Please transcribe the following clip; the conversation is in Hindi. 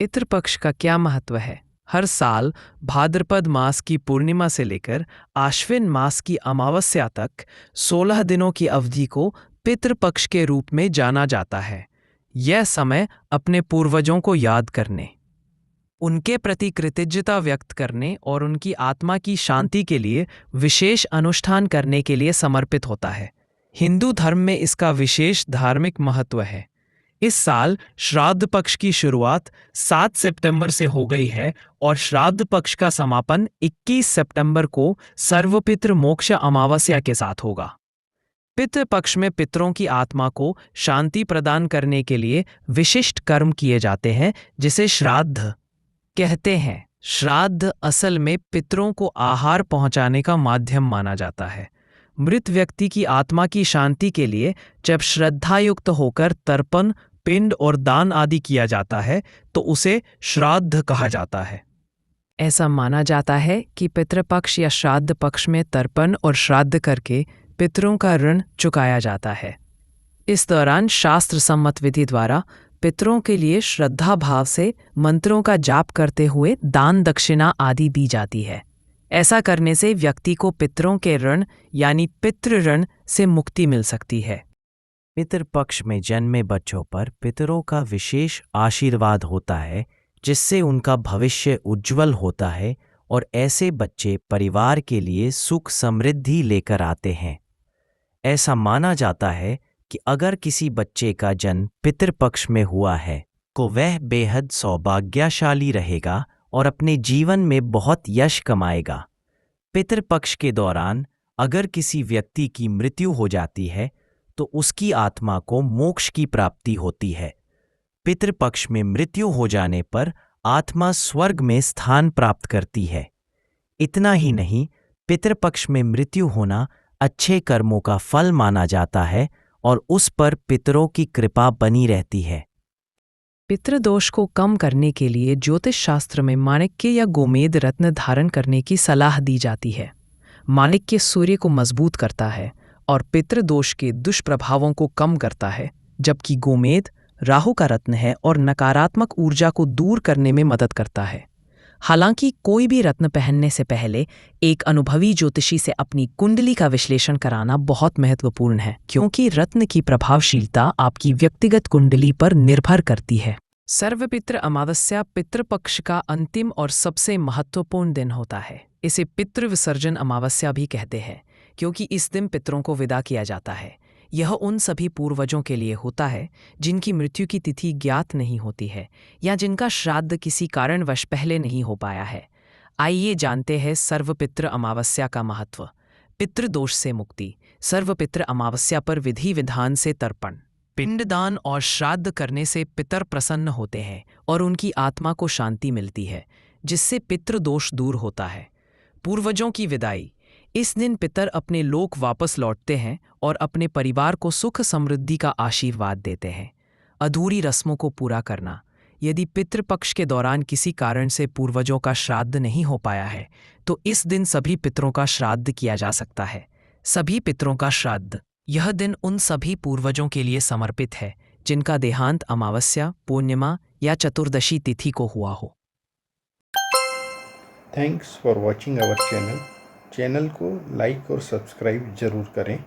पितृपक्ष का क्या महत्व है? हर साल भाद्रपद मास की पूर्णिमा से लेकर आश्विन मास की अमावस्या तक 16 दिनों की अवधि को पितृपक्ष के रूप में जाना जाता है। यह समय अपने पूर्वजों को याद करने, उनके प्रति कृतज्ञता व्यक्त करने और उनकी आत्मा की शांति के लिए विशेष अनुष्ठान करने के लिए समर्पित होता है। हिंदू धर्म में इसका विशेष धार्मिक महत्व है। इस साल श्राद्ध पक्ष की शुरुआत 7 सितंबर से हो गई है और श्राद्ध पक्ष का समापन 21 सितंबर को सर्वपितृ मोक्ष अमावस्या के साथ होगा। पितृ पक्ष में पितरों की आत्मा को शांति प्रदान करने के लिए विशिष्ट कर्म किए जाते हैं, जिसे श्राद्ध कहते हैं। श्राद्ध असल में पितरों को आहार पहुंचाने का माध्यम माना जाता है। मृत व्यक्ति की आत्मा की शांति के लिए जब श्रद्धायुक्त होकर तर्पण, पिंड और दान आदि किया जाता है तो उसे श्राद्ध कहा जाता है। ऐसा माना जाता है कि पितृपक्ष या श्राद्ध पक्ष में तर्पण और श्राद्ध करके पितरों का ऋण चुकाया जाता है। इस दौरान शास्त्र सम्मत विधि द्वारा पितरों के लिए श्रद्धा भाव से मंत्रों का जाप करते हुए दान दक्षिणा आदि दी जाती है। ऐसा करने से व्यक्ति को पितरों के ऋण यानी पितृ ऋण से मुक्ति मिल सकती है। पितृपक्ष में जन्मे बच्चों पर पितरों का विशेष आशीर्वाद होता है, जिससे उनका भविष्य उज्जवल होता है और ऐसे बच्चे परिवार के लिए सुख समृद्धि लेकर आते हैं। ऐसा माना जाता है कि अगर किसी बच्चे का जन्म पितृपक्ष में हुआ है तो वह बेहद सौभाग्यशाली रहेगा और अपने जीवन में बहुत यश कमाएगा। पितृपक्ष के दौरान अगर किसी व्यक्ति की मृत्यु हो जाती है तो उसकी आत्मा को मोक्ष की प्राप्ति होती है। पितृपक्ष में मृत्यु हो जाने पर आत्मा स्वर्ग में स्थान प्राप्त करती है। इतना ही नहीं, पितृपक्ष में मृत्यु होना अच्छे कर्मों का फल माना जाता है और उस पर पितरों की कृपा बनी रहती है। पितृदोष को कम करने के लिए ज्योतिष शास्त्र में माणिक्य या गोमेद रत्न धारण करने की सलाह दी जाती है। माणिक्य सूर्य को मजबूत करता है और पितृदोष के दुष्प्रभावों को कम करता है, जबकि गोमेद राहु का रत्न है और नकारात्मक ऊर्जा को दूर करने में मदद करता है। हालांकि कोई भी रत्न पहनने से पहले एक अनुभवी ज्योतिषी से अपनी कुंडली का विश्लेषण कराना बहुत महत्वपूर्ण है, क्योंकि रत्न की प्रभावशीलता आपकी व्यक्तिगत कुंडली पर निर्भर करती है। सर्वपितृ अमावस्या पितृपक्ष का अंतिम और सबसे महत्वपूर्ण दिन होता है। इसे पितृ विसर्जन अमावस्या भी कहते हैं, क्योंकि इस दिन पितरों को विदा किया जाता है। यह उन सभी पूर्वजों के लिए होता है जिनकी मृत्यु की तिथि ज्ञात नहीं होती है या जिनका श्राद्ध किसी कारणवश पहले नहीं हो पाया है। आइए जानते हैं सर्वपितृ अमावस्या का महत्व। पितृदोष से मुक्ति। सर्वपितृ अमावस्या पर विधि विधान से तर्पण, पिंडदान और श्राद्ध करने से पितर प्रसन्न होते हैं और उनकी आत्मा को शांति मिलती है, जिससे पितृदोष दूर होता है। पूर्वजों की विदाई। इस दिन पितर अपने लोक वापस लौटते हैं और अपने परिवार को सुख समृद्धि का आशीर्वाद देते हैं। अधूरी रस्मों को पूरा करना। यदि पितृपक्ष के दौरान किसी कारण से पूर्वजों का श्राद्ध नहीं हो पाया है तो इस दिन सभी पितरों का श्राद्ध किया जा सकता है। सभी पितरों का श्राद्ध। यह दिन उन सभी पूर्वजों के लिए समर्पित है जिनका देहांत अमावस्या, पूर्णिमा या चतुर्दशी तिथि को हुआ हो। Thanks for watching our channel को लाइक और सब्सक्राइब जरूर करें।